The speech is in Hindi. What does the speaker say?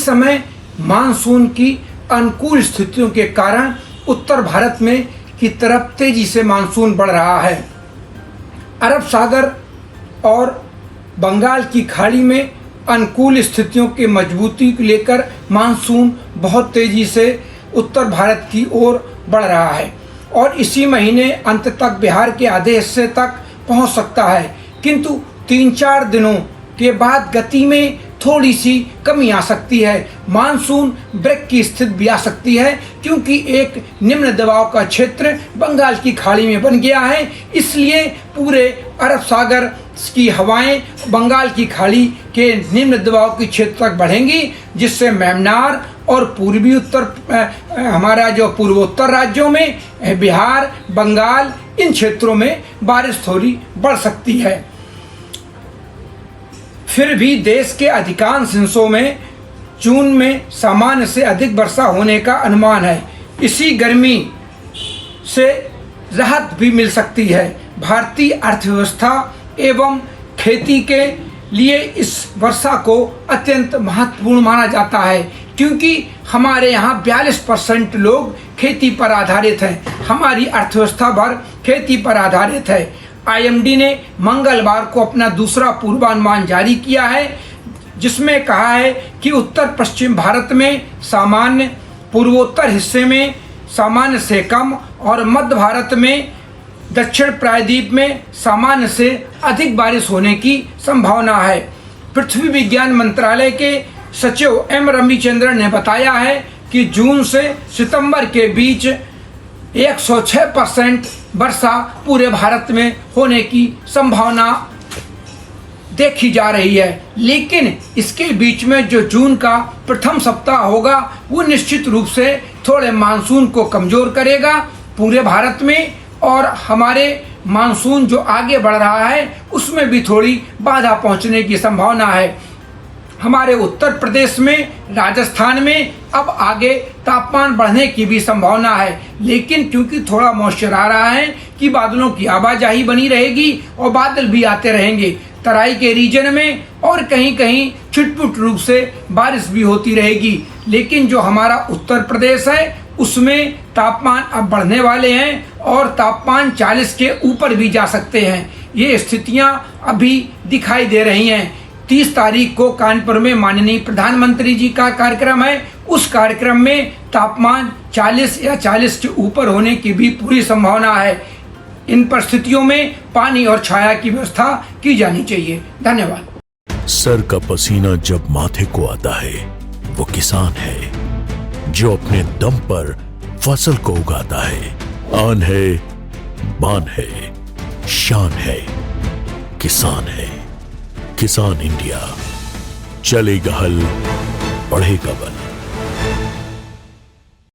समय मानसून की अनुकूल स्थितियों के कारण उत्तर भारत में की तरफ तेजी से मानसून बढ़ रहा है। अरब सागर और बंगाल की खाड़ी में अनुकूल स्थितियों के मजबूती को लेकर मानसून बहुत तेजी से उत्तर भारत की ओर बढ़ रहा है और इसी महीने अंत तक बिहार के आधे हिस्से तक पहुंच सकता है, किंतु 3-4 दिनों के बाद गति में थोड़ी सी कमी आ सकती है। मानसून ब्रेक की स्थिति भी आ सकती है क्योंकि एक निम्न दबाव का क्षेत्र बंगाल की खाड़ी में बन गया है, इसलिए पूरे अरब सागर की हवाएं बंगाल की खाड़ी के निम्न दबाव के क्षेत्र तक बढ़ेंगी, जिससे मेमनार और पूर्वी उत्तर हमारा जो पूर्वोत्तर राज्यों में बिहार, बंगाल, इन क्षेत्रों में बारिश थोड़ी बढ़ सकती है। फिर भी देश के अधिकांश हिस्सों में जून में सामान्य से अधिक वर्षा होने का अनुमान है। इसी गर्मी से राहत भी मिल सकती है। भारतीय अर्थव्यवस्था एवं खेती के लिए इस वर्षा को अत्यंत महत्वपूर्ण माना जाता है क्योंकि हमारे यहाँ 42% लोग खेती पर आधारित हैं। हमारी अर्थव्यवस्था भर खेती पर आधारित है। IMD ने मंगलवार को अपना दूसरा पूर्वानुमान जारी किया है, जिसमें कहा है कि उत्तर पश्चिम भारत में सामान्य, पूर्वोत्तर हिस्से में सामान्य से कम और मध्य भारत में दक्षिण प्रायद्वीप में सामान्य से अधिक बारिश होने की संभावना है। पृथ्वी विज्ञान मंत्रालय के सचिव M रविचंद्रन ने बताया है कि जून से सितंबर के बीच 106% वर्षा पूरे भारत में होने की संभावना देखी जा रही है, लेकिन इसके बीच में जो जून का प्रथम सप्ताह होगा वो निश्चित रूप से थोड़े मानसून को कमज़ोर करेगा पूरे भारत में, और हमारे मानसून जो आगे बढ़ रहा है उसमें भी थोड़ी बाधा पहुंचने की संभावना है। हमारे उत्तर प्रदेश में, राजस्थान में अब आगे तापमान बढ़ने की भी संभावना है, लेकिन क्योंकि थोड़ा मॉइस्चर आ रहा है कि बादलों की आवाजाही बनी रहेगी और बादल भी आते रहेंगे। तराई के रीजन में और कहीं कहीं छुटपुट रूप से बारिश भी होती रहेगी, लेकिन जो हमारा उत्तर प्रदेश है उसमें तापमान अब बढ़ने वाले हैं और तापमान 40 के ऊपर भी जा सकते हैं। ये स्थितियां अभी दिखाई दे रही हैं। 30 तारीख को कानपुर में माननीय प्रधानमंत्री जी का कार्यक्रम है। उस कार्यक्रम में तापमान 40 या 40 के ऊपर होने की भी पूरी संभावना है। इन परिस्थितियों में पानी और छाया की व्यवस्था की जानी चाहिए। धन्यवाद। सर का पसीना जब माथे को आता है वो किसान है जो अपने दम पर फसल को उगाता है। आन है, बान है, शान है, किसान है। किसान इंडिया, चलेगा हल, बढ़ेगा बल।